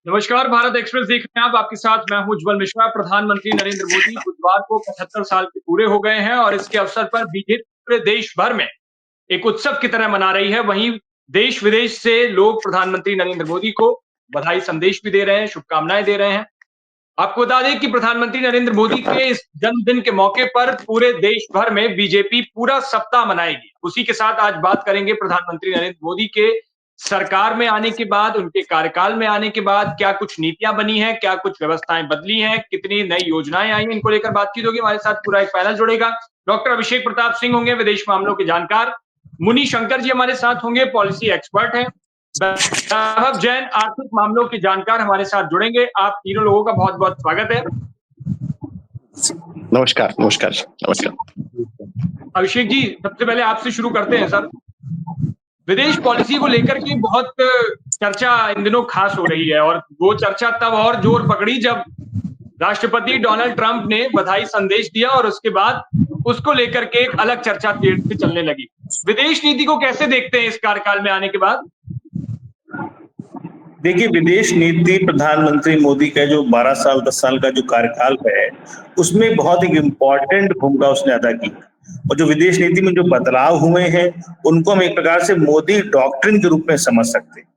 नमस्कार, भारत एक्सप्रेस देख रहे हैं आप। आपके साथ मैं हूं उज्जवल मिश्रा। प्रधानमंत्री नरेंद्र मोदी बुधवार को 75 साल के पूरे हो गए हैं और इसके अवसर पर बीजेपी पूरे देश भर में एक उत्सव की तरह मना रही है। वहीं देश विदेश से लोग प्रधानमंत्री नरेंद्र मोदी को बधाई संदेश भी दे रहे हैं, शुभकामनाएं दे रहे हैं। आपको बता दें कि प्रधानमंत्री नरेंद्र मोदी के इस जन्मदिन के मौके पर पूरे देश भर में बीजेपी पूरा सप्ताह मनाएगी। उसी के साथ आज बात करेंगे प्रधानमंत्री नरेंद्र मोदी के सरकार में आने के बाद, उनके कार्यकाल में आने के बाद क्या कुछ नीतियां बनी हैं, क्या कुछ व्यवस्थाएं बदली हैं, कितनी नई योजनाएं आई हैं, इनको लेकर बातचीत होगी। हमारे साथ पूरा एक पैनल जुड़ेगा। डॉक्टर अभिषेक प्रताप सिंह होंगे, विदेश मामलों के जानकार। मुनि शंकर जी हमारे साथ होंगे, पॉलिसी एक्सपर्ट हैं। वैभव जैन आर्थिक मामलों के जानकार हमारे साथ जुड़ेंगे। आप तीनों लोगों का बहुत बहुत स्वागत है। नमस्कार नमस्कार नमस्कार। अभिषेक जी, सबसे पहले आपसे शुरू करते हैं सर। विदेश पॉलिसी को लेकर के बहुत चर्चा इन दिनों खास हो रही है और वो चर्चा तब और जोर पकड़ी जब राष्ट्रपति डोनाल्ड ट्रंप ने बधाई संदेश दिया और उसके बाद उसको लेकर के एक अलग चर्चा तेज से चलने लगी। विदेश नीति को कैसे देखते हैं इस कार्यकाल में आने के बाद? देखिए, विदेश नीति प्रधानमंत्री मोदी का जो 12 साल 10 साल का जो कार्यकाल है, उसमें बहुत एक इम्पोर्टेंट भूमिका उसने अदा की। और जो विदेश नीति में जो बदलाव हुए हैं, उनको हम एक प्रकार से मोदी डॉक्ट्रिन के रूप में समझ सकते हैं।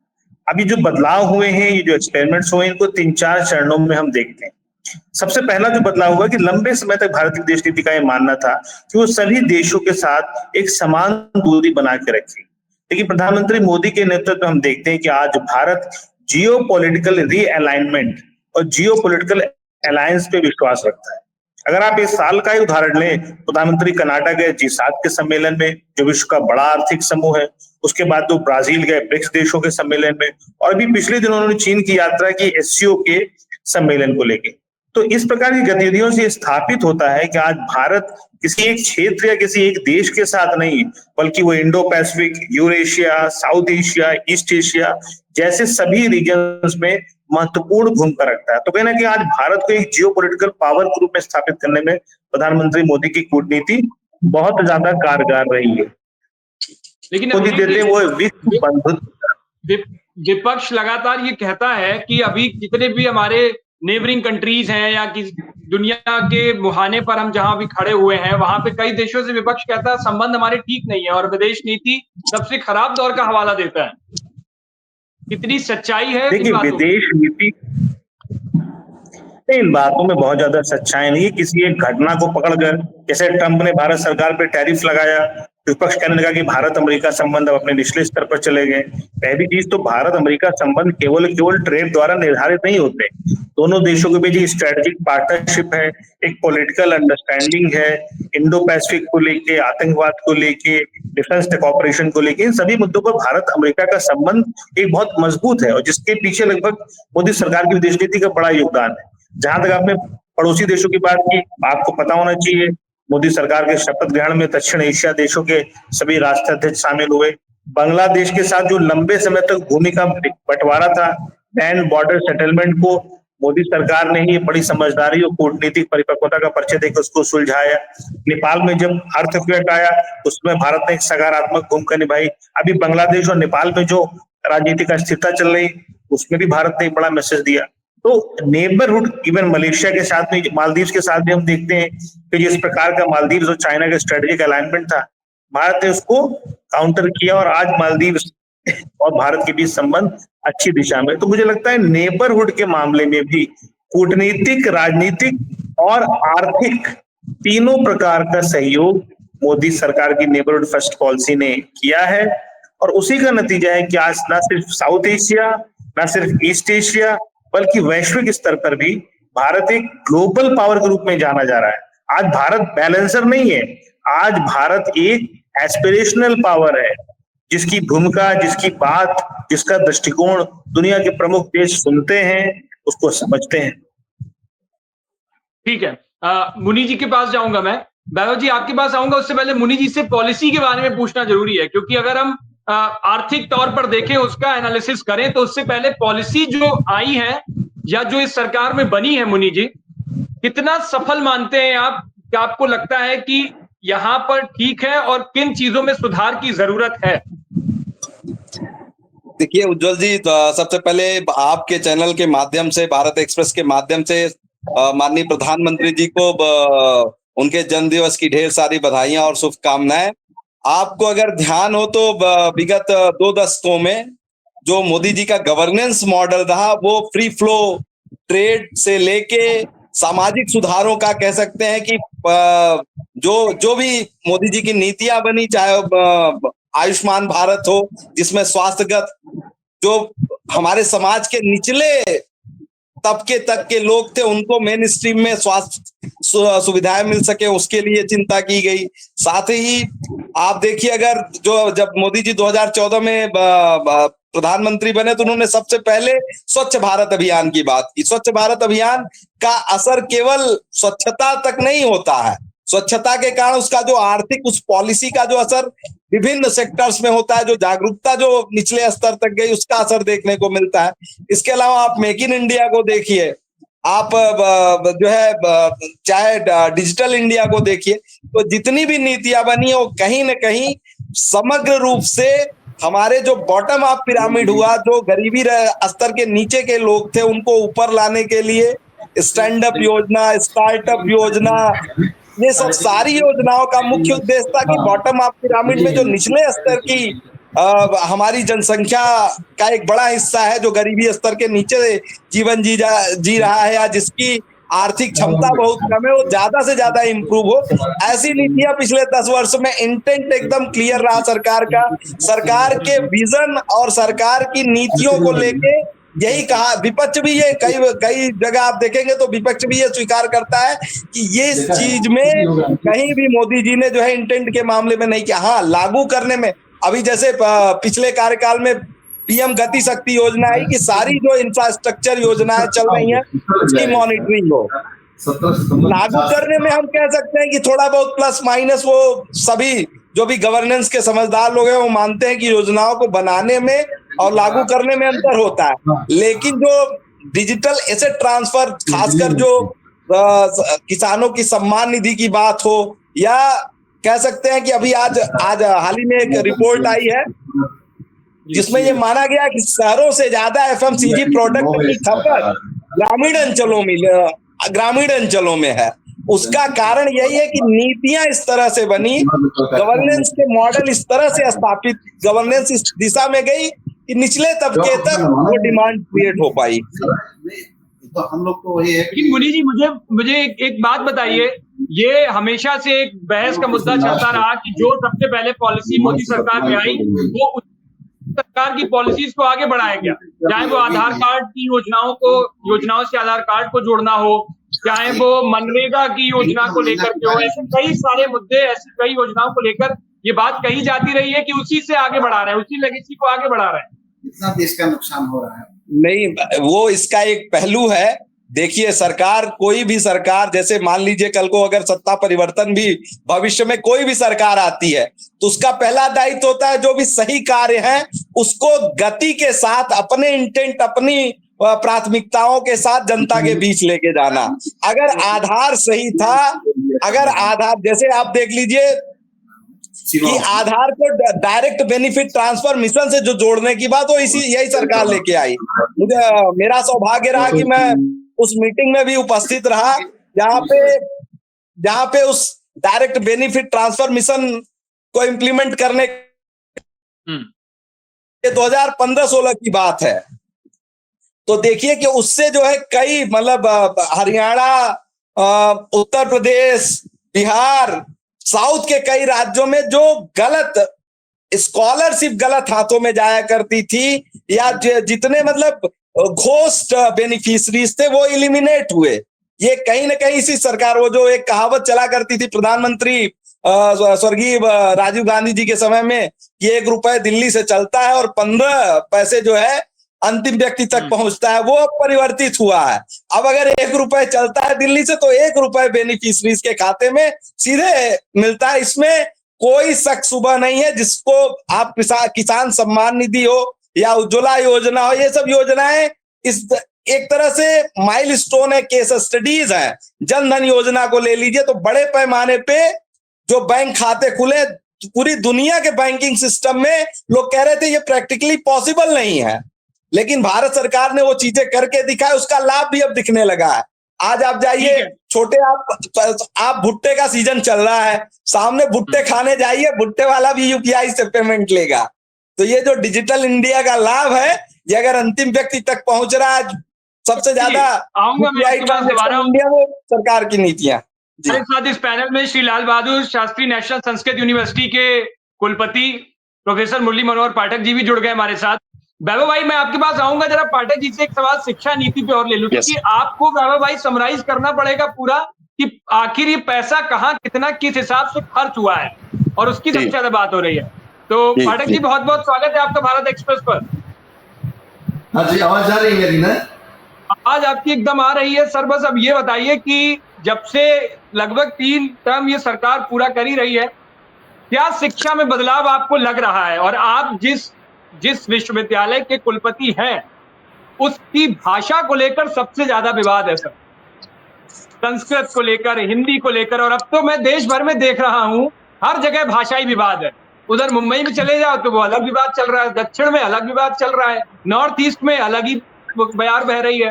अभी जो बदलाव हुए हैं, ये जो एक्सपेरिमेंट्स हुए हैं, इनको 3-4 चरणों में हम देखते हैं। सबसे पहला जो बदलाव हुआ कि लंबे समय तक भारत की विदेश नीति का यह मानना था कि वो सभी देशों के साथ एक समान दूरी बना के रखे। लेकिन प्रधानमंत्री मोदी के नेतृत्व में हम देखते हैं कि आज भारत जियो पॉलिटिकल रीअलाइनमेंट और जियो पॉलिटिकल अलायंस पे विश्वास रखता है। अगर आप इस साल का ही उदाहरण लें, प्रधानमंत्री कनाडा गए G7 के सम्मेलन में, जो विश्व का बड़ा आर्थिक समूह है। उसके बाद वो ब्राजील गए ब्रिक्स देशों के सम्मेलन में, और अभी पिछले दिनों उन्होंने चीन की यात्रा की SCO के सम्मेलन को लेकर। तो इस प्रकार की गतिविधियों से स्थापित होता है कि आज भारत किसी एक क्षेत्र या किसी एक देश के साथ नहीं, बल्कि वो Indo Pacific, Eurasia, south Asia, east Asia जैसे सभी रीजन्स में महत्वपूर्ण भूमिका रखता है। तो कहना कि आज भारत को एक जियो पॉलिटिकल पावर के रूप में स्थापित करने में प्रधानमंत्री मोदी की कूटनीति बहुत ज्यादा कारगर रही है। लेकिन देते वो विश्व बंधुत्व, विपक्ष लगातार ये कहता है कि अभी जितने भी हमारे नेबरिंग कंट्रीज हैं या कि दुनिया के मुहाने पर हम जहां भी खड़े हुए हैं, वहां पे कई देशों से विपक्ष कहता है संबंध हमारे ठीक नहीं है और विदेश नीति सबसे खराब दौर का हवाला देता है। कितनी सच्चाई है? देखिए, विदेश नीति इन बातों में बहुत ज्यादा सच्चाई नहीं है। किसी एक घटना को पकड़कर, जैसे ट्रंप ने भारत सरकार पे टैरिफ लगाया, विपक्ष कहने लगा कि भारत अमेरिका संबंध अब अपने निचले स्तर पर चले गए। पहली चीज तो भारत अमेरिका संबंध केवल ट्रेड द्वारा निर्धारित नहीं होते। दोनों देशों के बीच स्ट्रेटेजिक पार्टनरशिप है, एक पॉलिटिकल अंडरस्टैंडिंग है, इंडो पैसिफिक को लेके, आतंकवाद को लेके, डिफेंस कॉपरेशन को लेके, इन सभी मुद्दों पर भारत अमेरिका का संबंध एक बहुत मजबूत है और जिसके पीछे लगभग मोदी सरकार की विदेश नीति का बड़ा योगदान है। जहां तक आपने पड़ोसी देशों की बात की, आपको पता होना चाहिए मोदी सरकार के शपथ ग्रहण में दक्षिण एशिया देशों के सभी राष्ट्राध्यक्ष शामिल हुए। बांग्लादेश के साथ जो लंबे समय तक भूमि का बंटवारा था, लैंड बॉर्डर सेटलमेंट को मोदी सरकार ने ही बड़ी समझदारी और कूटनीतिक परिपक्वता का परिचय देकर उसको सुलझाया। नेपाल में जब अर्थक्वेक आया, उसमें भारत ने एक सकारात्मक भूमिका निभाई। अभी बांग्लादेश और नेपाल में जो राजनीतिक अस्थिरता चल रही, उसमें भी भारत ने एक बड़ा मैसेज दिया। तो नेबरहुड, इवन मलेशिया के साथ में, मालदीव के साथ भी हम देखते हैं कि जिस प्रकार का मालदीव और चाइना का स्ट्रेटेजिक अलाइनमेंट था, भारत ने उसको काउंटर किया और आज मालदीव और भारत के बीच संबंध अच्छी दिशा में। तो मुझे लगता है नेबरहुड के मामले में भी कूटनीतिक, राजनीतिक और आर्थिक तीनों प्रकार का सहयोग मोदी सरकार की नेबरहुड फर्स्ट पॉलिसी ने किया है। और उसी का नतीजा है कि आज ना सिर्फ साउथ एशिया, ना सिर्फ ईस्ट एशिया, बल्कि वैश्विक स्तर पर भी भारत एक ग्लोबल पावर के रूप में जाना जा रहा है। आज भारत बैलेंसर नहीं है, आज भारत एक एस्पिरेशनल पावर है, जिसकी भूमिका, जिसकी बात, जिसका दृष्टिकोण दुनिया के प्रमुख देश सुनते हैं, उसको समझते हैं। ठीक है, मुनि जी के पास जाऊंगा मैं। वैभव जी आपके पास आऊंगा, उससे पहले मुनि जी से पॉलिसी के बारे में पूछना जरूरी है, क्योंकि अगर हम आर्थिक तौर पर देखें, उसका एनालिसिस करें, तो उससे पहले पॉलिसी जो आई है या जो इस सरकार में बनी है, मुनि जी कितना सफल मानते हैं आप? क्या आपको लगता है कि यहां पर ठीक है और किन चीजों में सुधार की जरूरत है? देखिए उज्जवल जी, तो सबसे पहले आपके चैनल के माध्यम से, भारत एक्सप्रेस के माध्यम से माननीय प्रधानमंत्री जी को उनके जन्मदिवस की ढेर सारी बधाइयां और शुभकामनाएं। आपको अगर ध्यान हो तो विगत 2 दशकों में जो मोदी जी का गवर्नेंस मॉडल रहा, वो फ्री फ्लो ट्रेड से लेके सामाजिक सुधारों का कह सकते हैं कि जो भी मोदी जी की नीतियां बनी, चाहे आयुष्मान भारत हो जिसमें स्वास्थ्यगत जो हमारे समाज के निचले तबके तक के लोग थे उनको मेन स्ट्रीम में स्वास्थ्य सुविधाएं मिल सके, उसके लिए चिंता की गई। साथ ही आप देखिए, अगर जब मोदी जी 2014 में प्रधानमंत्री बने तो उन्होंने सबसे पहले स्वच्छ भारत अभियान की बात की। स्वच्छ भारत अभियान का असर केवल स्वच्छता तक नहीं होता है, स्वच्छता के कारण उसका जो आर्थिक, उस पॉलिसी का जो असर विभिन्न सेक्टर्स में होता है, जो जागरूकता जो निचले स्तर तक गई उसका असर देखने को मिलता है। इसके अलावा आप मेक इन इंडिया को देखिए, आप जो है चाहे डिजिटल इंडिया को देखिए, तो जितनी भी नीतियां बनी है वो कहीं न कहीं समग्र रूप से हमारे जो बॉटम अप पिरामिड हुआ, जो गरीबी स्तर के नीचे के लोग थे उनको ऊपर लाने के लिए स्टैंड अप योजना, स्टार्टअप योजना, ये सब सारी योजनाओं का मुख्य उद्देश्य था कि बॉटम अप पिरामिड में जो निचले स्तर की हमारी जनसंख्या का एक बड़ा हिस्सा है जो गरीबी स्तर के नीचे जीवन जी रहा है या जिसकी आर्थिक क्षमता बहुत कम है, वो ज्यादा से ज्यादा इंप्रूव हो। ऐसी नीतियां पिछले 10 वर्ष में इंटेंट एकदम क्लियर रहा सरकार का। सरकार के विजन और सरकार की नीतियों को लेके यही कहा, विपक्ष भी ये कई जगह आप देखेंगे तो विपक्ष भी ये स्वीकार करता है कि ये इस चीज में कहीं भी मोदी जी ने जो है इंटेंट के मामले में नहीं किया। हाँ, लागू करने में अभी जैसे पिछले कार्यकाल में पीएम गति शक्ति योजना आई कि सारी जो इंफ्रास्ट्रक्चर योजनाएं चल रही हैं उसकी मॉनिटरिंग हो। लागू करने में हम कह सकते हैं कि थोड़ा बहुत प्लस माइनस, वो सभी जो भी गवर्नेंस के समझदार लोग हैं वो मानते हैं कि योजनाओं को बनाने में और लागू करने में अंतर होता है, लेकिन जो डिजिटल एसेट ट्रांसफर, खासकर जो किसानों की सम्मान निधि की बात हो, या कह सकते हैं कि अभी आज हाल ही में एक रिपोर्ट आई है जिसमें ये माना गया कि शहरों से ज्यादा एफएमसीजी प्रोडक्ट की खपत ग्रामीण अंचलों में है। उसका कारण यही है कि नीतियां इस तरह से बनी, गवर्नेंस के मॉडल इस तरह से स्थापित, गवर्नेंस इस दिशा में गई कि निचले तबके तक वो डिमांड क्रिएट हो पाई। तो हम लोग को वही है कि मुनि जी, मुझे एक बात बताइए, ये हमेशा से एक बहस का मुद्दा चलता रहा कि जो सबसे पहले पॉलिसी मोदी सरकार में आई वो सरकार की पॉलिसीज को आगे बढ़ाया गया, चाहे वो आधार कार्ड की योजनाओं से आधार कार्ड को जोड़ना हो, चाहे वो मनरेगा की योजना को लेकर के हो, ऐसे कई सारे मुद्दे, ऐसी कई योजनाओं को लेकर ये बात कही जाती रही है कि उसी से आगे बढ़ा रहे हैं, उसी लेगेसी को आगे बढ़ा रहे हैं। इतना देश का नुकसान हो रहा है। नहीं, वो इसका एक पहलू है। देखिए, सरकार, कोई भी सरकार, जैसे मान लीजिए कल को अगर सत्ता परिवर्तन भी भविष्य में कोई भी सरकार आती है तो उसका पहला दायित्व होता है जो भी सही कार्य है उसको गति के साथ, अपने इंटेंट, अपनी प्राथमिकताओं के साथ जनता के बीच लेके जाना। अगर आधार सही था, अगर आधार, जैसे आप देख लीजिए कि आधार को डायरेक्ट बेनिफिट ट्रांसफर मिशन से जो जोड़ने की बात, वो यही सरकार लेके आई। मेरा सौभाग्य रहा कि मैं उस मीटिंग में भी उपस्थित रहा जहां पे उस डायरेक्ट बेनिफिट ट्रांसफर मिशन को इम्प्लीमेंट करने 2015-16 की बात है। तो देखिए कि उससे जो है कई, मतलब हरियाणा, उत्तर प्रदेश, बिहार, साउथ के कई राज्यों में जो गलत स्कॉलरशिप गलत हाथों में जाया करती थी, या जितने मतलब घोस्ट बेनिफिशरीज थे वो एलिमिनेट हुए। ये कहीं ना कहीं इसी सरकार, वो जो एक कहावत चला करती थी प्रधानमंत्री स्वर्गीय राजीव गांधी जी के समय में कि 1 रुपए दिल्ली से चलता है और 15 पैसे जो है अंतिम व्यक्ति तक पहुंचता है, वो परिवर्तित हुआ है। अब अगर 1 रुपए चलता है दिल्ली से तो 1 रुपए बेनिफिशरीज के खाते में सीधे मिलता है। इसमें कोई शक शुबा नहीं है। जिसको आप किसान सम्मान निधि हो या उज्ज्वला योजना हो, ये सब योजनाएं इस एक तरह से माइलस्टोन है, केस स्टडीज है। जन धन योजना को ले लीजिए तो बड़े पैमाने पे जो बैंक खाते खुले पूरी दुनिया के बैंकिंग सिस्टम में लोग कह रहे थे ये प्रैक्टिकली पॉसिबल नहीं है, लेकिन भारत सरकार ने वो चीजें करके दिखाया, उसका लाभ भी अब दिखने लगा है। आज आप जाइए छोटे, आप भुट्टे का सीजन चल रहा है, सामने भुट्टे खाने जाइए, भुट्टे वाला भी यूपीआई से पेमेंट लेगा। तो ये जो डिजिटल इंडिया का लाभ है, ये अगर अंतिम व्यक्ति तक पहुंच रहा है, सबसे ज्यादा इंडिया में सरकार की नीतियां। हमारे साथ इस पैनल में श्री लाल बहादुर शास्त्री नेशनल संस्कृत यूनिवर्सिटी के कुलपति प्रोफेसर मुरली मनोहर पाठक जी भी जुड़ गए हमारे साथ। वैभव भाई, मैं आपके पास आऊंगा, जरा पाठक जी से एक सवाल शिक्षा नीति पे और ले लूं, क्योंकि आपको वैभव भाई समराइज करना पड़ेगा पूरा कि आखिर ये पैसा कहाँ, कितना, किस हिसाब से खर्च हुआ है, और उसकी सबसे ज्यादा बात हो रही है। तो पाठक जी, बहुत बहुत स्वागत है आपका भारत एक्सप्रेस पर। हाँ जी, आवाज आ रही है मेरी ना? आज आपकी एकदम आ रही है सर। बस अब ये बताइए कि जब से लगभग 3 टर्म ये सरकार पूरा कर ही रही है, क्या शिक्षा में बदलाव आपको लग रहा है? और आप जिस विश्वविद्यालय के कुलपति हैं, उसकी भाषा को लेकर सबसे ज्यादा विवाद है सर, संस्कृत को लेकर, हिंदी को लेकर, और अब तो मैं देश भर में देख रहा हूं हर जगह भाषाई विवाद है। उधर मुंबई में चले जाओ तो वो अलग विवाद चल रहा है, दक्षिण में अलग विवाद चल रहा है, नॉर्थ ईस्ट में अलग ही बयार बह रही है।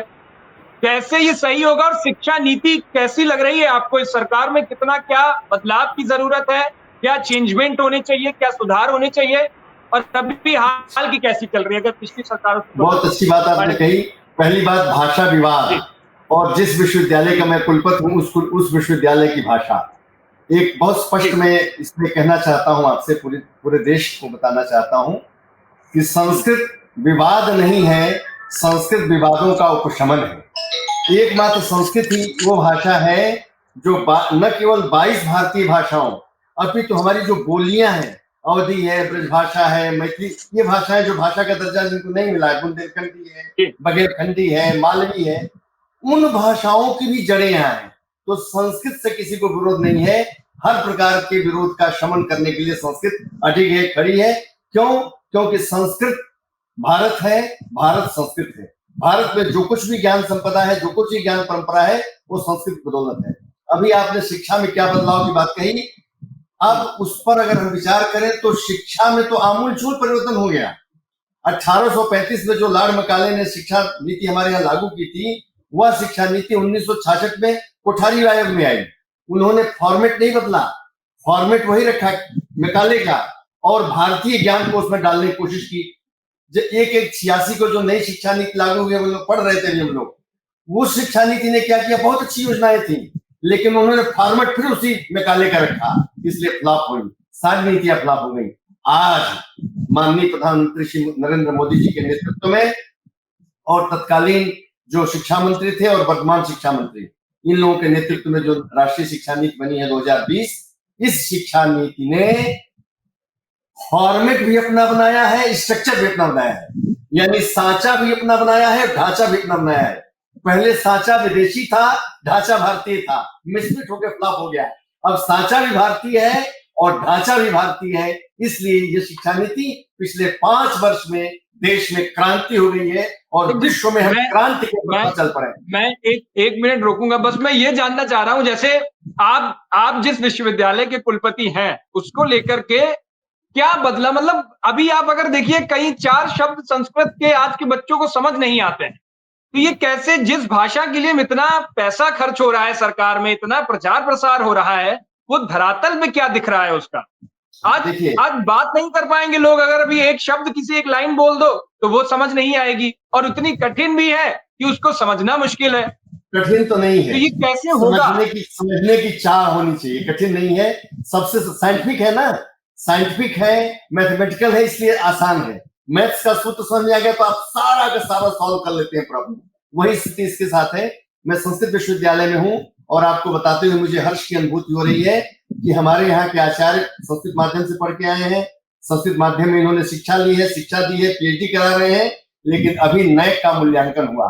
कैसे ये सही होगा, और शिक्षा नीति कैसी लग रही है आपको इस सरकार में? कितना, क्या बदलाव की जरूरत है, क्या चेंजमेंट होने चाहिए, क्या सुधार होने चाहिए, और अभी हाल की कैसी चल रही है? अगर पिछली सरकार, बहुत अच्छी बात आपने कही। पहली बात, भाषा विवाद, और जिस विश्वविद्यालय का मैं कुलपति हूँ उस विश्वविद्यालय की भाषा, एक बहुत स्पष्ट मैं इसमें कहना चाहता हूँ आपसे, पूरे देश को बताना चाहता हूँ कि संस्कृत विवाद नहीं है, संस्कृत विवादों का उपशमन है। एकमात्र संस्कृत ही वो भाषा है जो न केवल 22 भारतीय भाषाओं, अपितु हमारी जो बोलियां हैं, अवधी है, ब्रजभाषा है, मैथिली, ये भाषाएं जो भाषा का दर्जा जिनको नहीं मिला है, बुंदेलखंडी है, बघेलखंडी है, मालवी है, उन भाषाओं की भी जड़ें यहाँ हैं। तो संस्कृत से किसी को विरोध नहीं है। हर प्रकार के विरोध का शमन करने के लिए संस्कृत अडिग है, खड़ी है। क्यों? क्योंकि संस्कृत भारत है, भारत संस्कृत है। भारत में जो कुछ भी ज्ञान संपदा है, जो कुछ भी ज्ञान परंपरा है, वो संस्कृत बदौलत है। अभी आपने शिक्षा में क्या बदलाव की बात कही, अब उस पर अगर हम विचार करें तो शिक्षा में तो आमूलचूल परिवर्तन हो गया। 1835 में जो लॉर्ड मैकाले ने शिक्षा नीति हमारे यहाँ लागू की थी, वह शिक्षा नीति 1966 में कोठारी आयोग में आई। उन्होंने फॉर्मेट नहीं बदला, फॉर्मेट वही रखा मैकाले का, और भारतीय ज्ञान को उसमें डालने की कोशिश की। जो 86 को जो नई शिक्षा नीति लागू हुई, हम लोग पढ़ रहे थे हम लोग, वो शिक्षा नीति ने क्या किया, बहुत अच्छी योजनाएं थी, लेकिन उन्होंने फॉर्मेट फिर उसी मैकाले का रखा, इसलिए फ्लॉप हुई, सारी नीतियां फ्लॉप हो गई। आज माननीय प्रधानमंत्री श्री नरेंद्र मोदी जी के नेतृत्व में, और तत्कालीन जो शिक्षा मंत्री थे और वर्तमान शिक्षा मंत्री, इन लोगों के नेतृत्व में जो राष्ट्रीय शिक्षा नीति बनी है 2020, इस शिक्षा नीति ने फॉर्मेट भी अपना बनाया है, स्ट्रक्चर भी अपना बनाया है, यानी सांचा भी अपना बनाया है, ढांचा भी अपना बनाया है। पहले सांचा विदेशी था, ढांचा भारतीय था, मिसफिट होकर फ्लॉप हो गया। अब सांचा भी भारतीय है और ढांचा भी भारतीय है, इसलिए ये शिक्षा नीति पिछले 5 वर्ष में देश में क्रांति हो गई है, और विश्व में हम क्रांति के पथ चल पड़े। मैं एक मिनट रोकूंगा, बस मैं ये जानना चाह रहा हूं, जैसे आप जिस विश्वविद्यालय के कुलपति हैं, उसको लेकर के क्या बदला? मतलब अभी आप अगर देखिए, कई 4 शब्द संस्कृत के आज के बच्चों को समझ नहीं आते हैं, तो ये कैसे, जिस भाषा के लिए इतना पैसा खर्च हो रहा है सरकार में, इतना प्रचार प्रसार हो रहा है, वो धरातल में क्या दिख रहा है उसका? आज बात नहीं कर पाएंगे लोग। अगर अभी एक शब्द, किसी एक लाइन बोल दो तो वो समझ नहीं आएगी, और उतनी कठिन भी है कि उसको समझना मुश्किल है। कठिन तो नहीं है, तो ये कैसे होगा? समझने की चाह होनी चाहिए, कठिन नहीं है। सबसे साइंटिफिक है ना, साइंटिफिक है, मैथमेटिकल है, इसलिए आसान है। मैथ्स का सूत्र समझ में आ गया तो आप सारा का सारा सॉल्व कर लेते हैं प्रॉब्लम। वही स्थिति इसके साथ है। मैं संस्कृत विश्वविद्यालय में हूँ, और आपको बताते हुए मुझे हर्ष की अनुभूति हो रही है कि हमारे यहाँ के आचार्य संस्कृत माध्यम से पढ़ के आए हैं, संस्कृत माध्यम में इन्होंने शिक्षा ली है, शिक्षा दी है, पीएचडी करा रहे हैं, लेकिन अभी नए का मूल्यांकन हुआ।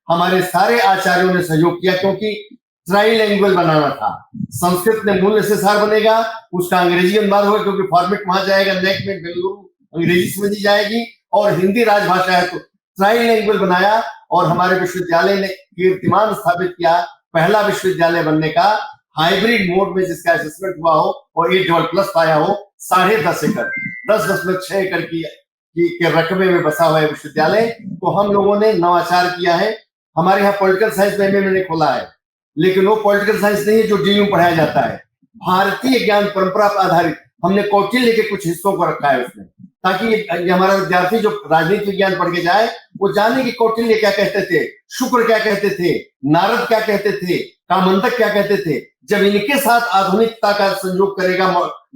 हमारे सारे आचार्यों ने सहयोग किया, क्योंकि ट्राइलैंग्वेज बनाना था। संस्कृत में मूल एसएसआर बनेगा, उसका अंग्रेजी अनुवाद होगा, क्योंकि फॉर्मेट वहां जाएगा, नेक में बेंगलुरु अंग्रेजी समझी जाएगी, और हिंदी राजभाषा है, तो ट्राइलैंग्वेज बनाया। और हमारे विश्वविद्यालय ने कीर्तिमान स्थापित किया, पहला विश्वविद्यालय बनने का, हाइब्रिड मोड में जिसका असेसमेंट हुआ हो और 8++ पाया हो, 10.5 एकड़ 10.6 एकड़ के रकबे में बसा हुआ है विश्वविद्यालय। तो हम लोगों ने नवाचार किया है। हमारे यहाँ पॉलिटिकल साइंस में मैंने खोला है, लेकिन वो पॉलिटिकल साइंस नहीं है जो डीयू में पढ़ाया जाता है। भारतीय ज्ञान परंपरा पर आधारित हमने कौटिल्य के कुछ हिस्सों को रखा है उसमें, ताकि ये हमारा विद्यार्थी जो राजनीति विज्ञान पढ़ के जाए वो जाने कि कौटिल्य क्या कहते थे, शुक्र क्या कहते थे, नारद क्या कहते थे, कामंतक क्या कहते थे। जब इनके साथ आधुनिकता का संयोग करेगा,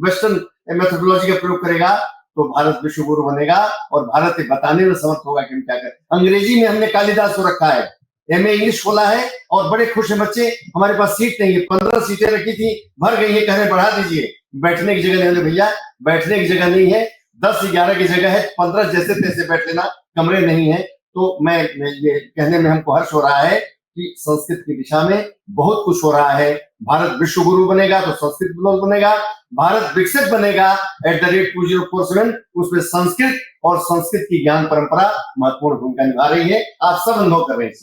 वेस्टर्न मेथोडोलॉजी का प्रयोग करेगा, तो भारत विश्व गुरु बनेगा और भारत बताने में समर्थ होगा कि हम क्या करें। अंग्रेजी में हमने कालिदास को रखा है, एमए इंग्लिश खोला है और बड़े खुश हैं बच्चे। हमारे पास सीट नहीं है, 15 सीटें रखी थी, भर गई है, कह रहे बढ़ा दीजिए। बैठने की जगह नहीं है भैया, बैठने की जगह नहीं है, 10-11 की जगह है, 15 जैसे तैसे बैठ लेना, कमरे नहीं है। तो मैं ये कहने में हमको हर्ष हो रहा है कि संस्कृत की दिशा में बहुत कुछ हो रहा है। भारत विश्व गुरु बनेगा तो संस्कृत बनेगा, भारत विकसित बनेगा @2047 उसमें संस्कृत और संस्कृत की ज्ञान परंपरा महत्वपूर्ण भूमिका निभा रही है। आप सब अनुभव कर रहे हैं।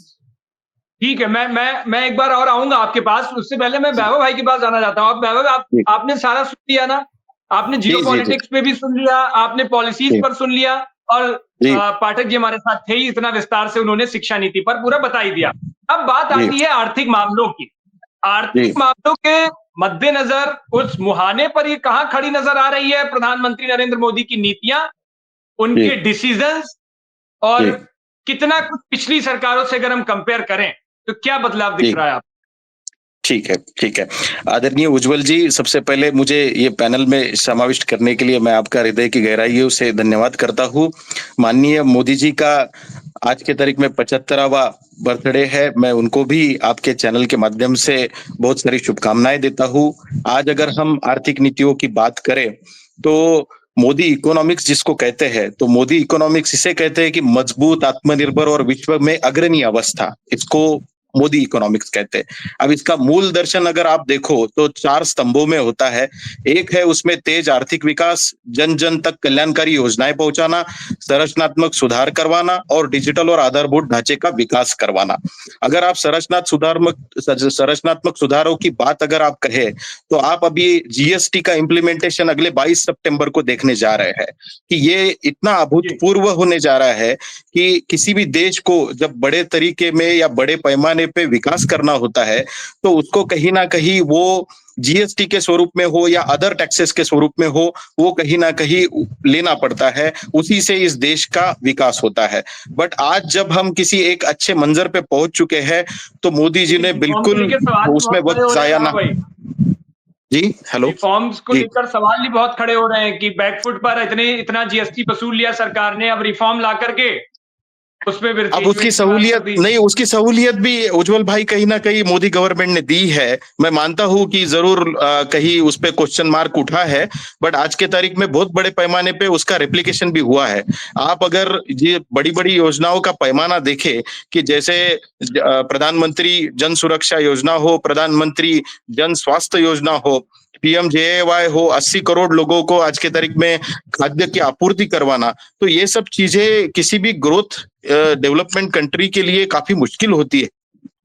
ठीक है, मैं एक बार और आऊंगा आपके पास। उससे पहले मैं वैभव भाई के पास जाना चाहता हूँ। वैभव, आपने सारा सुन लिया ना? आपने जियोपॉलिटिक्स पे भी सुन लिया, आपने पॉलिसीज पर सुन लिया, और पाठक जी हमारे साथ थे ही, इतना विस्तार से उन्होंने शिक्षा नीति पर पूरा बता ही दिया। अब बात आती है आर्थिक मामलों की। आर्थिक मामलों के मद्देनजर उस मुहाने पर ये कहां खड़ी नजर आ रही है प्रधानमंत्री नरेंद्र मोदी की नीतियां, उनके डिसीजंस, और कितना कुछ पिछली सरकारों से अगर हम कंपेयर करें तो क्या बदलाव दिख रहा है आप? ठीक है। आदरणीय उज्जवल जी, सबसे पहले मुझे ये पैनल में समाविष्ट करने के लिए मैं आपका हृदय की गहराइयों से धन्यवाद करता हूँ। माननीय मोदी जी का आज के तारीख में 75वां बर्थडे है। मैं उनको भी आपके चैनल के माध्यम से बहुत सारी शुभकामनाएं देता हूँ। आज अगर हम आर्थिक नीतियों की बात करें तो मोदी इकोनॉमिक्स जिसको कहते हैं, तो मोदी इकोनॉमिक्स इसे कहते हैं कि मजबूत, आत्मनिर्भर और विश्व में अग्रणी अवस्था, इसको मोदी इकोनॉमिक्स कहते हैं। अब इसका मूल दर्शन अगर आप देखो तो 4 स्तंभों में होता है। एक है उसमें तेज आर्थिक विकास, जन जन तक कल्याणकारी योजनाएं पहुंचाना, संरचनात्मक सुधार करवाना और डिजिटल और आधारभूत ढांचे का विकास करवाना। अगर आप संरचनात्मक सुधारों की बात अगर आप कहें तो आप अभी जीएसटी का इम्प्लीमेंटेशन अगले 22 सितंबर को देखने जा रहे हैं कि ये इतना अभूतपूर्व होने जा रहा है कि किसी भी देश को जब बड़े तरीके में या बड़े पैमाने पे विकास करना होता है तो उसको कहीं ना कहीं वो जीएसटी के स्वरूप में हो या अदर टैक्सेस के स्वरूप में हो, वो कहीं ना कहीं लेना पड़ता है। उसी से इस देश का विकास होता है। बट आज जब हम किसी एक अच्छे मंजर पे पहुंच चुके हैं तो मोदी जी ने बिल्कुल उसमें वक्त जाया ना। जी हेलो, रिफॉर्म्स को लेकर सवाल भी बहुत खड़े हो रहे हैं कि बैकफुट पर इतना जीएसटी वसूल लिया सरकार ने, अब रिफॉर्म ला करके उसमें अब उसकी सहूलियत नहीं, उसकी सहूलियत भी उज्जवल भाई कहीं ना कहीं मोदी गवर्नमेंट ने दी है। मैं मानता हूं कि जरूर कहीं उस पे क्वेश्चन मार्क उठा है, बट आज के तारीख में बहुत बड़े पैमाने पे उसका रेप्लिकेशन भी हुआ है। आप अगर ये बड़ी बड़ी योजनाओं का पैमाना देखें कि जैसे प्रधानमंत्री जन सुरक्षा योजना हो, प्रधानमंत्री जन स्वास्थ्य योजना हो, PMJAY हो, 80 करोड़ लोगों को आज के तारीख में खाद्य की आपूर्ति करवाना, तो ये सब चीजें किसी भी ग्रोथ डेवलपमेंट कंट्री के लिए काफी मुश्किल होती है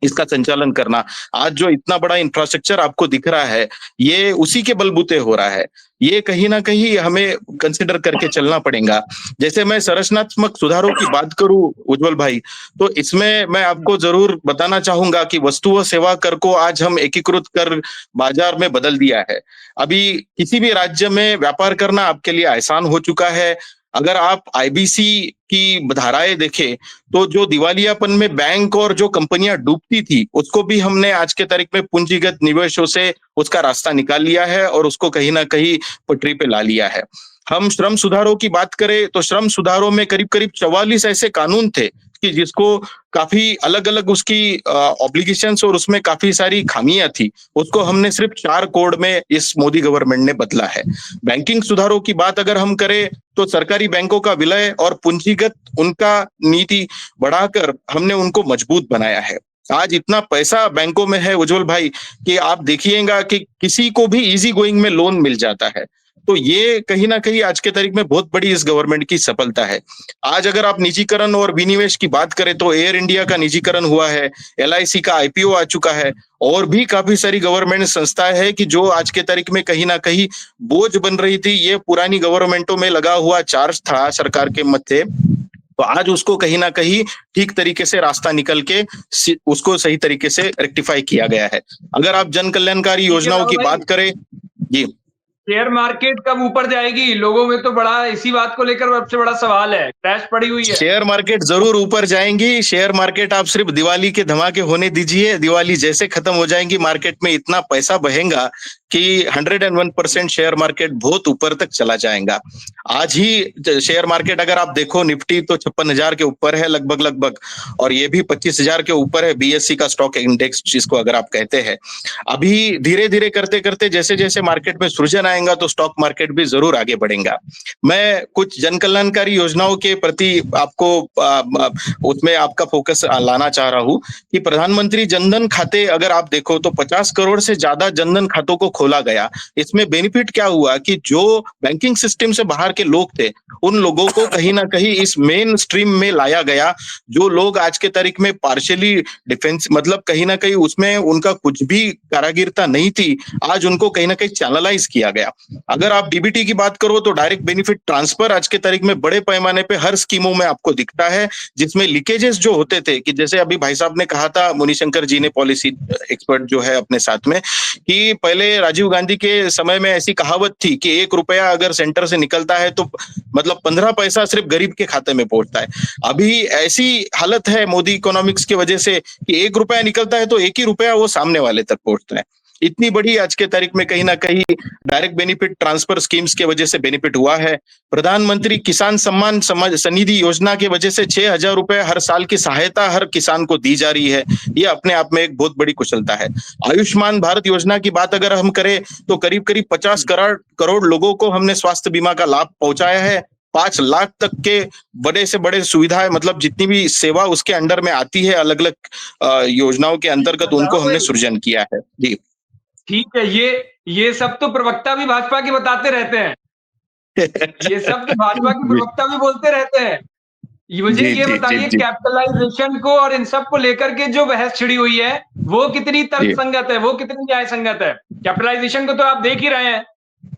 इसका संचालन करना। आज जो इतना बड़ा इंफ्रास्ट्रक्चर आपको दिख रहा है ये उसी के बलबूते हो रहा है। ये कहीं ना कहीं हमें कंसिडर करके चलना पड़ेगा। जैसे मैं संरचनात्मक सुधारों की बात करूं उज्जवल भाई, तो इसमें मैं आपको जरूर बताना चाहूंगा कि वस्तु व सेवा कर को आज हम एकीकृत कर बाजार में बदल दिया है। अभी किसी भी राज्य में व्यापार करना आपके लिए आसान हो चुका है। अगर आप IBC की धाराएं देखें तो जो दिवालियापन में बैंक और जो कंपनियां डूबती थी उसको भी हमने आज के तारीख में पूंजीगत निवेशों से उसका रास्ता निकाल लिया है और उसको कहीं ना कहीं पटरी पे ला लिया है। हम श्रम सुधारों की बात करें तो श्रम सुधारों में करीब करीब 44 ऐसे कानून थे कि जिसको काफी अलग अलग उसकी ऑब्लिगेशंस और उसमें काफी सारी खामियां थी, उसको हमने सिर्फ 4 कोड में इस मोदी गवर्नमेंट ने बदला है। बैंकिंग सुधारों की बात अगर हम करें तो सरकारी बैंकों का विलय और पूंजीगत उनका नीति बढ़ाकर हमने उनको मजबूत बनाया है। आज इतना पैसा बैंकों में है उज्जवल भाई कि आप देखिएगा कि किसी को भी इजी गोइंग में लोन मिल जाता है। तो ये कहीं ना कहीं आज के तारीख में बहुत बड़ी इस गवर्नमेंट की सफलता है। आज अगर आप निजीकरण और विनिवेश की बात करें तो एयर इंडिया का निजीकरण हुआ है, LIC का IPO आ चुका है, और भी काफी सारी गवर्नमेंट संस्थाएं हैं कि जो आज के तारीख में कहीं ना कहीं बोझ बन रही थी, ये पुरानी गवर्नमेंटों में लगा हुआ चार्ज था सरकार के मध्य, तो आज उसको कहीं ना कहीं ठीक तरीके से रास्ता निकल के उसको सही तरीके से रेक्टिफाई किया गया है। अगर आप जन कल्याणकारी योजनाओं की बात करें जी, शेयर मार्केट कब ऊपर जाएगी? लोगों में तो बड़ा इसी बात को लेकर सबसे बड़ा सवाल है, क्रैश पड़ी हुई है। शेयर मार्केट जरूर ऊपर जाएंगी। शेयर मार्केट आप सिर्फ दिवाली के धमाके होने दीजिए, दिवाली जैसे खत्म हो जाएंगी मार्केट में इतना पैसा बहेगा कि 101% शेयर मार्केट बहुत ऊपर तक चला जाएगा। आज ही शेयर मार्केट अगर आप देखो, निफ्टी तो 56,000 के ऊपर है लगभग, और ये भी 25,000 के ऊपर है, BSE का स्टॉक इंडेक्स जिसको अगर आप कहते हैं। अभी धीरे धीरे करते करते जैसे जैसे मार्केट में सृजन आएगा तो स्टॉक मार्केट भी जरूर आगे बढ़ेगा। मैं कुछ जन कल्याणकारी योजनाओं के प्रति आपको उसमें आपका फोकस लाना चाह रहा हूं कि प्रधानमंत्री जनधन खाते अगर आप देखो तो 50 करोड़ से ज्यादा जनधन खातों को खोला गया। इसमें बेनिफिट क्या हुआ कि जो बैंकिंग सिस्टम से बाहर के लोग थे उन लोगों को कहीं ना कहीं इस मेन स्ट्रीम में लाया गया। जो लोग आज के तारीख में पार्शियली डिफेंस मतलब कहीं ना कहीं उसमें उनका कुछ भी कारागिरता नहीं थी, आज उनको कहीं ना कहीं चैनलाइज किया गया। अगर आप DBT की बात करो तो डायरेक्ट बेनिफिट ट्रांसफर आज के तारीख में बड़े पैमाने पे हर स्कीमों में आपको दिखता है, जिसमें लीकेजेस जो होते थे कि जैसे अभी भाई साहब ने कहा था, मुनिशंकर जी ने पॉलिसी एक्सपर्ट जो है अपने साथ में, कि पहले राजीव गांधी के समय में ऐसी कहावत थी कि 1 रुपया अगर सेंटर से निकलता है तो मतलब 15 पैसा सिर्फ गरीब के खाते में पहुंचता है। अभी ऐसी हालत है मोदी इकोनॉमिक्स की वजह से कि 1 रुपया निकलता है तो 1 ही रुपया वो सामने वाले तक पहुंचता है। इतनी बड़ी आज के तारीख में कहीं ना कहीं डायरेक्ट बेनिफिट ट्रांसफर स्कीम्स के वजह से बेनिफिट हुआ है। प्रधानमंत्री किसान सम्मान निधि योजना की वजह से 6,000 रुपए हर साल की सहायता हर किसान को दी जा रही है। ये अपने आप में एक बहुत बड़ी कुशलता है। आयुष्मान भारत योजना की बात अगर हम करें तो करीब करीब 50 करोड़ लोगों को हमने स्वास्थ्य बीमा का लाभ पहुंचाया है। 5 लाख तक के बड़े से बड़े सुविधाएं मतलब जितनी भी सेवा उसके अंडर में आती है अलग अलग योजनाओं के अंतर्गत उनको हमने सृजन किया है। जी ठीक है, ये सब तो प्रवक्ता भी भाजपा के बताते रहते हैं। ये सब तो भाजपा के प्रवक्ता भी बोलते रहते हैं। मुझे ये बताइए, कैपिटलाइजेशन को और इन सब को लेकर के जो बहस छिड़ी हुई है वो कितनी तर्कसंगत है, वो कितनी न्याय संगत है? कैपिटलाइजेशन को तो आप देख ही रहे हैं,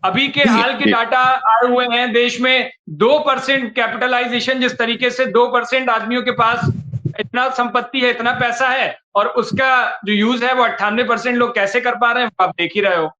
अभी के हाल के डाटा आए हुए हैं, देश में 2% कैपिटलाइजेशन, जिस तरीके से 2% आदमियों के पास इतना संपत्ति है, इतना पैसा है, और उसका जो यूज है वो 98% लोग कैसे कर पा रहे हैं, आप देख ही रहे हो।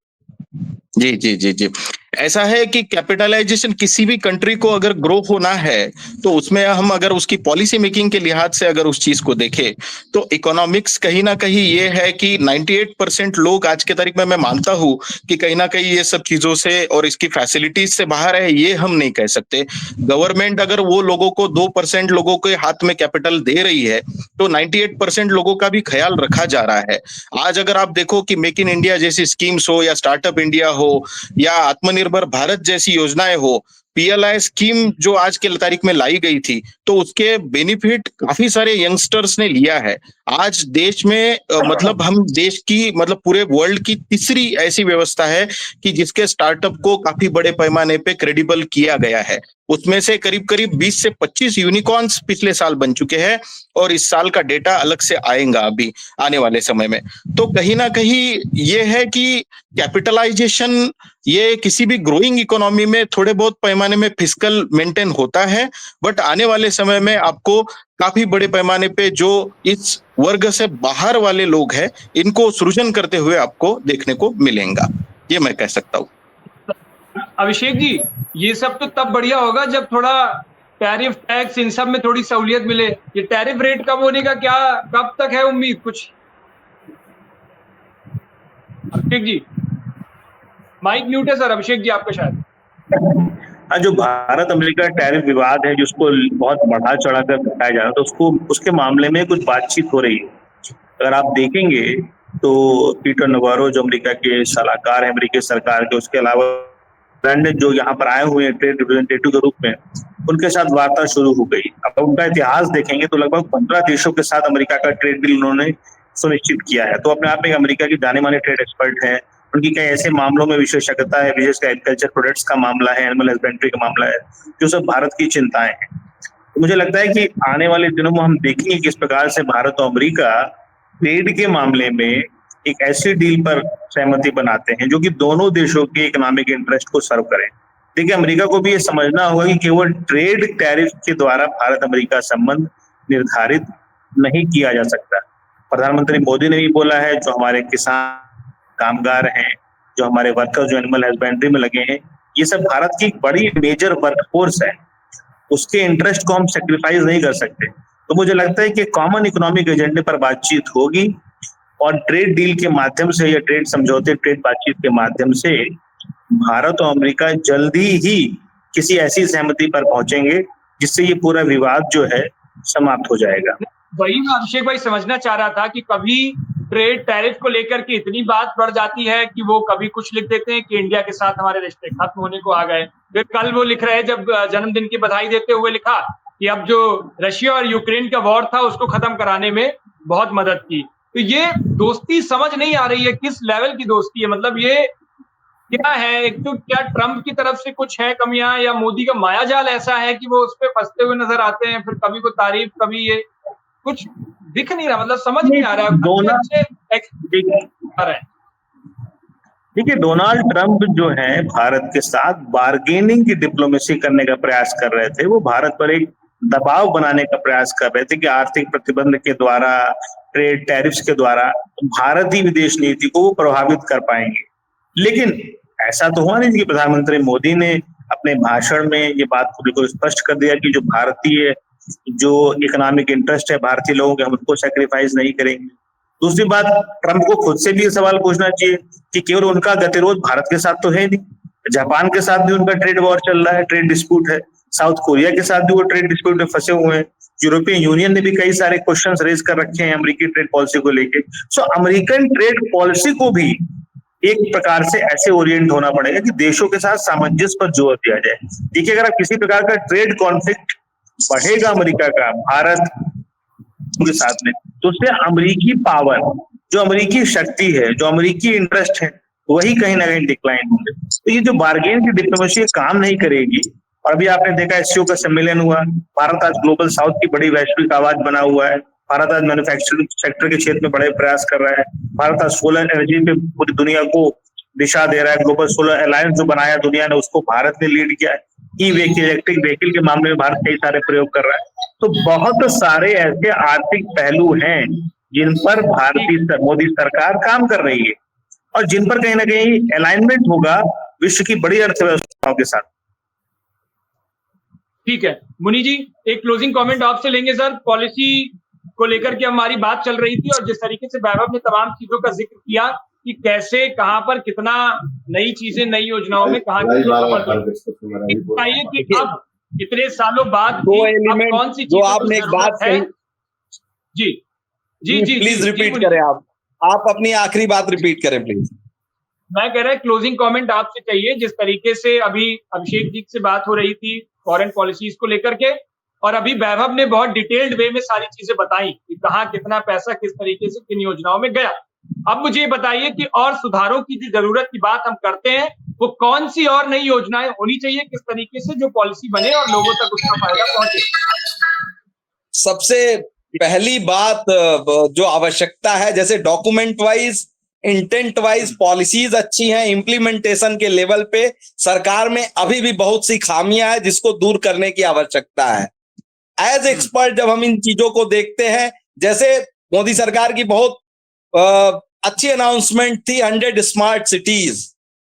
जी जी जी जी, ऐसा है कि कैपिटलाइजेशन किसी भी कंट्री को अगर ग्रो होना है तो उसमें हम अगर उसकी पॉलिसी मेकिंग के लिहाज से अगर उस चीज को देखें तो इकोनॉमिक्स कहीं ना कहीं ये है कि 98% लोग आज के तारीख में मैं मानता हूं कि कहीं ना कहीं ये सब चीजों से और इसकी फैसिलिटीज से बाहर है, ये हम नहीं कह सकते। गवर्नमेंट अगर वो लोगों को 2% लोगों के हाथ में कैपिटल दे रही है तो 98% लोगों का भी ख्याल रखा जा रहा है। आज अगर आप देखो कि मेक इन इंडिया जैसी स्कीम्स हो या स्टार्टअप इंडिया हो या आत्मनिर्भर भारत जैसी योजनाएं हो, PLI स्कीम जो आज के तारीख में लाई गई थी तो उसके बेनिफिट काफी सारे यंगस्टर्स ने लिया है। आज देश में मतलब हम देश की मतलब पूरे वर्ल्ड की तीसरी ऐसी व्यवस्था है कि जिसके स्टार्टअप को काफी बड़े पैमाने पे क्रेडिबल किया गया है। उसमें से करीब करीब 20 से 25 यूनिकॉर्न्स पिछले साल बन चुके हैं और इस साल का डेटा अलग से आएगा अभी आने वाले समय में। तो कहीं ना कहीं ये है कि कैपिटलाइजेशन ये किसी भी ग्रोइंग इकोनॉमी में थोड़े बहुत पैमाने में फिस्कल मेंटेन होता है, बट आने वाले समय में आपको काफी बड़े पैमाने पे जो इस वर्ग से बाहर वाले लोग हैं इनको सृजन करते हुए आपको देखने को मिलेगा, ये मैं कह सकता हूँ। अभिषेक जी, ये सब तो तब बढ़िया होगा जब थोड़ा टैरिफ टैक्स इन सब में थोड़ी सहूलियत मिले। ये टैरिफ रेट कब होने का, क्या कब तक है उम्मीद कुछ? अभिषेक जी माइक म्यूट है सर। अभिषेक जी आपका शायद। हाँ, जो भारत अमेरिका टैरिफ विवाद है जिसको बहुत बढ़ा चढ़ा कर दिखाया जा रहा है तो उसको उसके मामले में कुछ बातचीत हो रही है। अगर आप देखेंगे तो पीटर नवारो जो अमेरिका के सलाहकार है अमेरिकी सरकार के, उसके अलावा जो यहाँ पर आए हुए हैं ट्रेड रिप्रेजेंटेटिव के रूप में, उनके साथ वार्ता शुरू हो गई। अब उनका इतिहास देखेंगे तो लगभग 15 देशों के साथ अमेरिका का ट्रेड डील उन्होंने सुनिश्चित किया है। तो अपने आप में अमेरिका की जाने माने ट्रेड एक्सपर्ट हैं, उनकी कई ऐसे मामलों में विशेषज्ञता है, विशेषकर एग्रीकल्चर प्रोडक्ट्स का मामला है, एनिमल हस्बेंड्री का मामला है, जो सब भारत की चिंताएं हैं। तो मुझे लगता है कि आने वाले दिनों में हम देखेंगे किस प्रकार से भारत और अमेरिका ट्रेड के मामले में एक ऐसी डील पर सहमति बनाते हैं जो कि दोनों देशों के इकोनॉमिक इंटरेस्ट को सर्व करें। देखिए, अमेरिका को भी ये समझना होगा कि केवल ट्रेड टैरिफ के द्वारा भारत अमेरिका संबंध निर्धारित नहीं किया जा सकता। प्रधानमंत्री मोदी ने भी बोला है, जो हमारे किसान कामगार हैं, जो हमारे वर्कर्स जो एनिमल हस्बेंड्री में लगे हैं, ये सब भारत की बड़ी मेजर वर्कफोर्स है, उसके इंटरेस्ट को हम सेक्रीफाइस नहीं कर सकते। तो मुझे लगता है कि कॉमन इकोनॉमिक एजेंडे पर बातचीत होगी और ट्रेड डील के माध्यम से या ट्रेड समझौते, ट्रेड बातचीत के माध्यम से भारत और अमेरिका जल्दी ही किसी ऐसी सहमति पर पहुंचेंगे जिससे ये पूरा विवाद जो है समाप्त हो जाएगा। वही मैं अभिषेक भाई समझना चाह रहा था कि कभी ट्रेड टैरिफ को लेकर के इतनी बात बढ़ जाती है कि वो कभी कुछ लिख देते हैं कि इंडिया के साथ हमारे रिश्ते खत्म होने को आ गए। फिर कल वो लिख रहे हैं, जब जन्मदिन की बधाई देते हुए लिखा कि अब जो रशिया और यूक्रेन का वॉर था उसको खत्म कराने में बहुत मदद की। तो ये दोस्ती समझ नहीं आ रही है किस लेवल की दोस्ती है, मतलब ये क्या है? एक तो क्या ट्रंप की तरफ से कुछ है कमियां, या मोदी का मायाजाल ऐसा है कि वो उस पर फंसते हुए नजर आते हैं, फिर कभी वो तारीफ कभी ये, कुछ दिख नहीं रहा, मतलब समझ नहीं आ रहा है। देखिए, डोनाल्ड ट्रंप जो है भारत के साथ बार्गेनिंग की डिप्लोमेसी करने का प्रयास कर रहे थे। वो भारत पर एक दबाव बनाने का प्रयास कर रहे थे कि आर्थिक प्रतिबंध के द्वारा, ट्रेड टैरिफ्स के द्वारा भारतीय विदेश नीति को वो प्रभावित कर पाएंगे। लेकिन ऐसा तो हुआ नहीं कि प्रधानमंत्री मोदी ने अपने भाषण में ये बात को बिल्कुल स्पष्ट कर दिया कि जो भारतीय जो इकोनॉमिक इंटरेस्ट है भारतीय लोगों के, हम उसको सैक्रिफाइस नहीं करेंगे। दूसरी बात, ट्रंप को खुद से भी ये सवाल पूछना चाहिए कि केवल उनका गतिरोध भारत के साथ तो है नहीं, जापान के साथ भी उनका ट्रेड वॉर चल रहा है, ट्रेड डिस्प्यूट है, साउथ कोरिया के साथ भी वो ट्रेड डिस्प्यूट में फंसे हुए हैं, यूरोपियन यूनियन ने भी कई सारे क्वेश्चंस रेज कर रखे हैं अमेरिकी ट्रेड पॉलिसी को लेके। सो अमेरिकन ट्रेड पॉलिसी को भी एक प्रकार से ऐसे ओरिएंट होना पड़ेगा कि देशों के साथ सामंजस्य पर जोर दिया जाए। देखिए, अगर आप किसी प्रकार का ट्रेड कॉन्फ्लिक्ट बढ़ेगा अमेरिका का भारत के साथ में, तो उससे अमेरिकी पावर, जो अमेरिकी शक्ति है, जो अमेरिकी इंटरेस्ट है, वही कहीं ना कहीं डिक्लाइन होंगे। तो ये जो बार्गेन की डिप्लोमेसी काम नहीं करेगी। और अभी आपने देखा एससीओ का सम्मेलन हुआ, भारत आज ग्लोबल साउथ की बड़ी वैश्विक आवाज बना हुआ है, भारत आज मैन्युफैक्चरिंग सेक्टर के क्षेत्र में बड़े प्रयास कर रहा है, भारत आज सोलर एनर्जी पे पूरी दुनिया को दिशा दे रहा है, ग्लोबल सोलर अलायंस जो बनाया दुनिया ने उसको भारत ने लीड किया है, ई व्हीकल, इलेक्ट्रिक व्हीकल के मामले में भारत कई सारे प्रयोग कर रहा है। तो बहुत सारे ऐसे आर्थिक पहलू हैं जिन पर भारतीय मोदी सरकार काम कर रही है और जिन पर कहीं ना कहीं अलाइनमेंट होगा विश्व की बड़ी अर्थव्यवस्थाओं के साथ। ठीक है मुनि जी, एक क्लोजिंग कमेंट आपसे लेंगे सर। पॉलिसी को लेकर के हमारी बात चल रही थी और जिस तरीके से वैभव ने तमाम चीजों का जिक्र किया कि कैसे, कहां पर कितना नई चीजें, नई योजनाओं में कहां बताइए कि अब इतने सालों बाद दो एलिमेंट कौन सी जो आपने एक बात है? जी जी जी प्लीज रिपीट करें। आप अपनी आखिरी बात रिपीट करें प्लीज। मैं कह रहा क्लोजिंग कमेंट आपसे चाहिए। जिस तरीके से अभी अभिषेक जी से बात हो रही थी फॉरेन पॉलिसीज को लेकर के, और अभी वैभव ने बहुत डिटेल्ड वे में सारी चीजें बताई कि कहाँ कितना पैसा किस तरीके से किन योजनाओं में गया। अब मुझे ये बताइए कि और सुधारों की जो जरूरत की बात हम करते हैं, वो कौन सी और नई योजनाएं होनी चाहिए, किस तरीके से जो पॉलिसी बने और लोगों तक उसका फायदा पहुंचे। सबसे पहली बात जो आवश्यकता है, जैसे document wise, intent wise policies अच्छी हैं, इम्प्लीमेंटेशन के लेवल पे सरकार में अभी भी बहुत सी खामियां हैं जिसको दूर करने की आवश्यकता है। एज एक्सपर्ट जब हम इन चीजों को देखते हैं, जैसे मोदी सरकार की बहुत अच्छी अनाउंसमेंट थी 100 स्मार्ट सिटीज,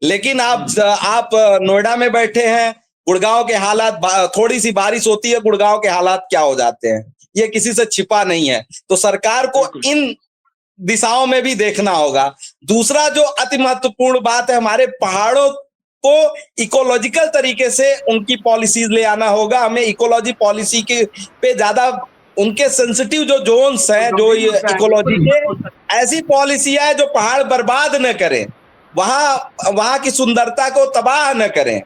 लेकिन आप नोएडा में बैठे हैं, गुड़गांव के हालात, थोड़ी सी बारिश होती है गुड़गांव के हालात क्या हो जाते हैं, ये किसी से छिपा नहीं है। तो सरकार को इन दिशाओं में भी देखना होगा। दूसरा जो अति महत्वपूर्ण बात है, हमारे पहाड़ों को इकोलॉजिकल तरीके से उनकी पॉलिसीज ले आना होगा। हमें इकोलॉजी पॉलिसी के पे ज्यादा उनके सेंसिटिव जो जोन्स हैं, जो इकोलॉजी के, ऐसी पॉलिसी है जो पहाड़ बर्बाद न करें, वहां की सुंदरता को तबाह न करें।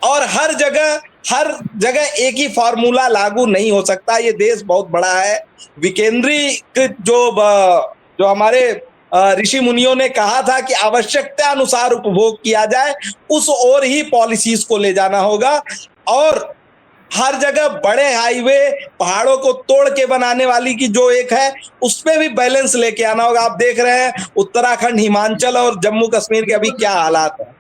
और हर जगह एक ही फॉर्मूला लागू नहीं हो सकता। ये देश बहुत बड़ा है, विकेंद्रीकृत जो हमारे ऋषि मुनियों ने कहा था कि आवश्यकता अनुसार उपभोग किया जाए, उस ओर ही पॉलिसीज को ले जाना होगा। और हर जगह बड़े हाईवे पहाड़ों को तोड़ के बनाने वाली की जो एक है, उसमें भी बैलेंस लेके आना होगा। आप देख रहे हैं उत्तराखंड, हिमाचल और जम्मू कश्मीर के अभी क्या हालात है।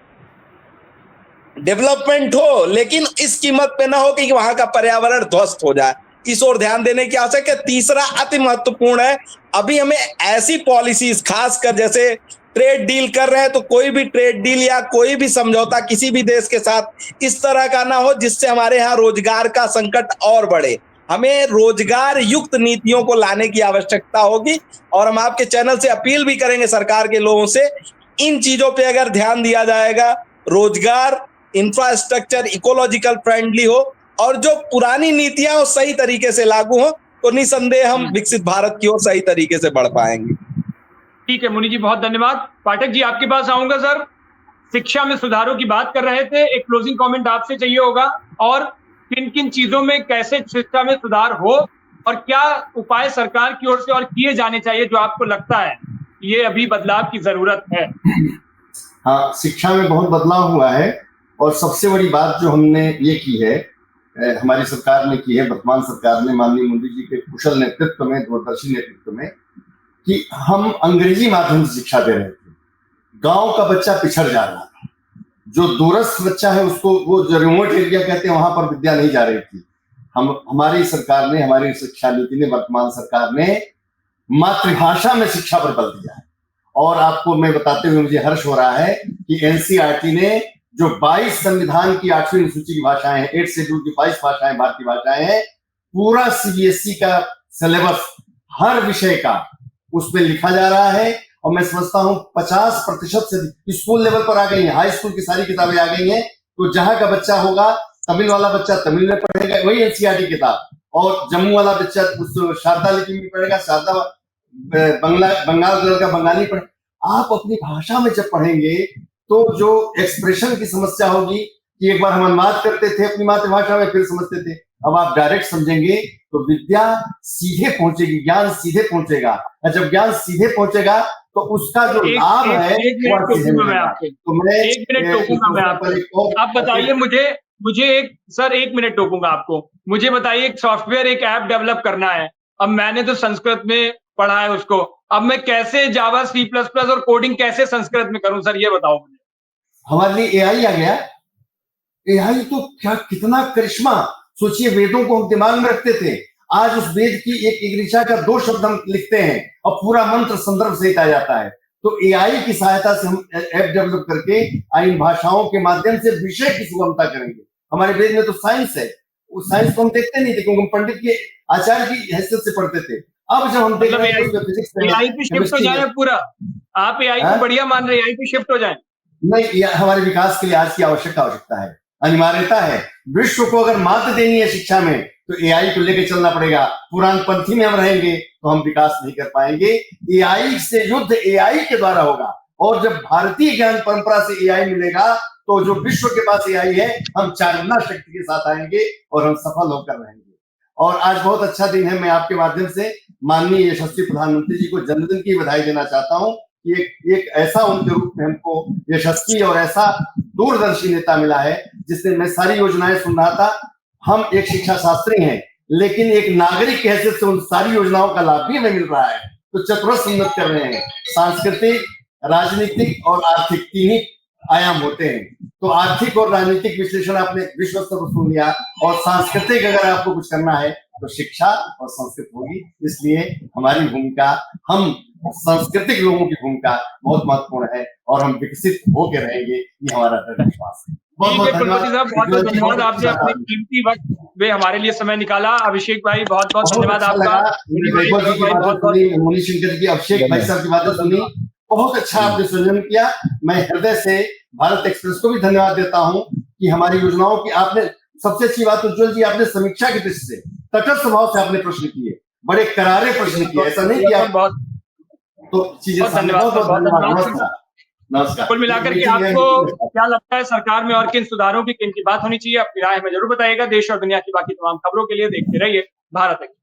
डेवलपमेंट हो, लेकिन इस कीमत पे ना हो कि वहां का पर्यावरण ध्वस्त हो जाए। इस ओर ध्यान देने की आवश्यकता है। तीसरा अति महत्वपूर्ण है, अभी हमें ऐसी पॉलिसीज, खासकर जैसे ट्रेड डील कर रहे हैं, तो कोई भी ट्रेड डील या कोई भी समझौता किसी भी देश के साथ इस तरह का ना हो जिससे हमारे यहाँ रोजगार का संकट और बढ़े। हमें रोजगार युक्त नीतियों को लाने की आवश्यकता होगी। और हम आपके चैनल से अपील भी करेंगे सरकार के लोगों से, इन चीजों पे अगर ध्यान दिया जाएगा, रोजगार, इंफ्रास्ट्रक्चर इकोलॉजिकल फ्रेंडली हो और जो पुरानी नीतियां हो सही तरीके से लागू हो, तो निसंदेह हम विकसित भारत की ओर सही तरीके से बढ़ पाएंगे। ठीक है मुनि जी, बहुत धन्यवाद। पाठक जी आपके पास आऊंगा सर। शिक्षा में सुधारों की बात कर रहे थे, एक क्लोजिंग कमेंट आपसे चाहिए होगा, और किन किन चीजों में कैसे शिक्षा में सुधार हो और क्या उपाय सरकार की ओर से और किए जाने चाहिए जो आपको लगता है ये अभी बदलाव की जरूरत है। हाँ, शिक्षा में बहुत बदलाव हुआ है और सबसे बड़ी बात जो हमने ये की है, हमारी सरकार ने की है, वर्तमान सरकार ने माननीय मोदी जी के कुशल नेतृत्व में, दूरदर्शी नेतृत्व में, कि हम अंग्रेजी माध्यम से शिक्षा दे रहे थे। गांव का बच्चा पिछड़ जा रहा था, जो दूरस्थ बच्चा है उसको, वो जो रिमोट एरिया कहते हैं, वहां पर विद्या नहीं जा रही थी। हमारी सरकार ने, हमारी शिक्षा नीति ने, वर्तमान सरकार ने मातृभाषा में शिक्षा पर बल दिया है। और आपको मैं बताते हुए मुझे हर्ष हो रहा है कि एनसीईआरटी ने जो 22 संविधान की 8वीं अनुसूची की भाषाएं हैं, 8 शेड्यूल की 22 भाषाएं भारतीय भाषाएं हैं, पूरा सीबीएसई का सिलेबस हर विषय का उसमें लिखा जा रहा है। और मैं समझता हूं 50% से स्कूल लेवल पर आ गई है, हाई स्कूल की सारी किताबें आ गई हैं। तो जहां का बच्चा होगा, तमिल वाला बच्चा तमिल में पढ़ेगा वही एनसीईआरटी किताब, और जम्मू वाला बच्चा उस शारदा लिपि में पढ़ेगा, शारदा बंगाल का बंगाली पढ़े। आप अपनी भाषा में जब पढ़ेंगे तो जो एक्सप्रेशन की समस्या होगी कि एक बार हम अनुवाद करते थे अपनी मातृभाषा में, फिर समझते थे, अब आप डायरेक्ट समझेंगे तो विद्या सीधे पहुंचेगी, ज्ञान सीधे पहुंचेगा। और जब ज्ञान सीधे पहुंचेगा तो उसका जो लाभ है तो मैं 1 मिनट टोकूंगा मैं आपको। आप बताइए मुझे एक मिनट टोकूंगा आपको। मुझे बताइए, एक सॉफ्टवेयर, एक ऐप डेवलप करना है। अब मैंने तो संस्कृत में पढ़ा है उसको, अब मैं कैसे जावा, C++ और कोडिंग कैसे संस्कृत में करूं सर, ये बताओ मुझे। हमारे लिए एआई आ गया। एआई तो क्या, कितना करिश्मा। सोचिए, वेदों को हम दिमाग में रखते थे, आज उस वेद की एक ऋचा का 2 शब्द हम लिखते हैं और पूरा मंत्र संदर्भ सहित आ जाता है। तो एआई की सहायता से हम ऐप डेवलप करके इन भाषाओं के माध्यम से विषय की सुगमता करेंगे। हमारे वेद में तो साइंस है, उस साइंस को हम देखते नहीं थे क्योंकि हम पंडित के, आचार्य की हैसियत से पढ़ते थे। अब जब हम देख रहे हैं तो फिजिक्स में एआई पे शिफ्ट हो जाए पूरा। आप एआई को बढ़िया मान रहे हैं, एआई पे शिफ्ट हो जाए। नहीं, हमारे विकास के लिए आज की आवश्यकता है, अनिवार्यता है। विश्व को अगर मात देनी है शिक्षा में तो एआई को लेकर चलना पड़ेगा। पुरानपंथी में हम रहेंगे तो हम विकास नहीं कर पाएंगे। एआई से युद्ध एआई के द्वारा होगा, और जब भारतीय ज्ञान परंपरा से एआई मिलेगा तो जो विश्व के पास एआई है, हम 4 गुना शक्ति के साथ आएंगे और हम सफल होकर रहेंगे। और आज बहुत अच्छा दिन है। मैं आपके माध्यम से माननीय यशस्वी प्रधानमंत्री जी को जन्मदिन की बधाई देना चाहता हूं कि एक ऐसा उनके रूप में हमको यशस्वी और ऐसा दूरदर्शी नेता मिला है जिसने, मैं सारी योजनाएं सुन रहा था, हम एक शिक्षा शास्त्री हैं लेकिन एक नागरिक की हैसियत से उन सारी योजनाओं का लाभ भी हमें मिल रहा है। तो चतुरस्र उन्नत कर रहे हैं। सांस्कृतिक, राजनीतिक और आर्थिक 3 ही आयाम होते हैं। तो आर्थिक और राजनीतिक विश्लेषण आपने विश्व स्तर पर सुन लिया, और सांस्कृतिक अगर आपको कुछ करना है तो शिक्षा और संस्कृत होगी। इसलिए हमारी भूमिका, हम सांस्कृतिक लोगों की भूमिका बहुत महत्वपूर्ण है और हम विकसित होकर रहेंगे, ये हमारा दृढ़ विश्वास है। बहुत बहुत धन्यवाद। आपने अपने कीमती वक्त वे हमारे लिए समय निकाला। अभिषेक भाई बहुत बहुत धन्यवाद आपका। मणिशंकर जी, अभिषेक भाई साहब की बातें सुनी, बहुत अच्छा आपने संयोजन किया। मैं हृदय से भारत एक्सप्रेस को भी धन्यवाद देता हूं कि हमारी योजनाओं की आपने, सबसे अच्छी बात उज्जवल जी, आपने समीक्षा की दृष्टि से तटस्थ भाव से आपने प्रश्न किए, बड़े करारे प्रश्न किए। ऐसा नहीं कि आप बहुत तो चीजें। धन्यवाद। नमस्कार। कुल मिलाकर के आपको क्या लगता है, सरकार में और किन सुधारों की, किन की बात होनी चाहिए, अपनी राय हमें जरूर बताइएगा। देश और दुनिया की बाकी तमाम खबरों के लिए देखते रहिए भारत एक्सप्रेस।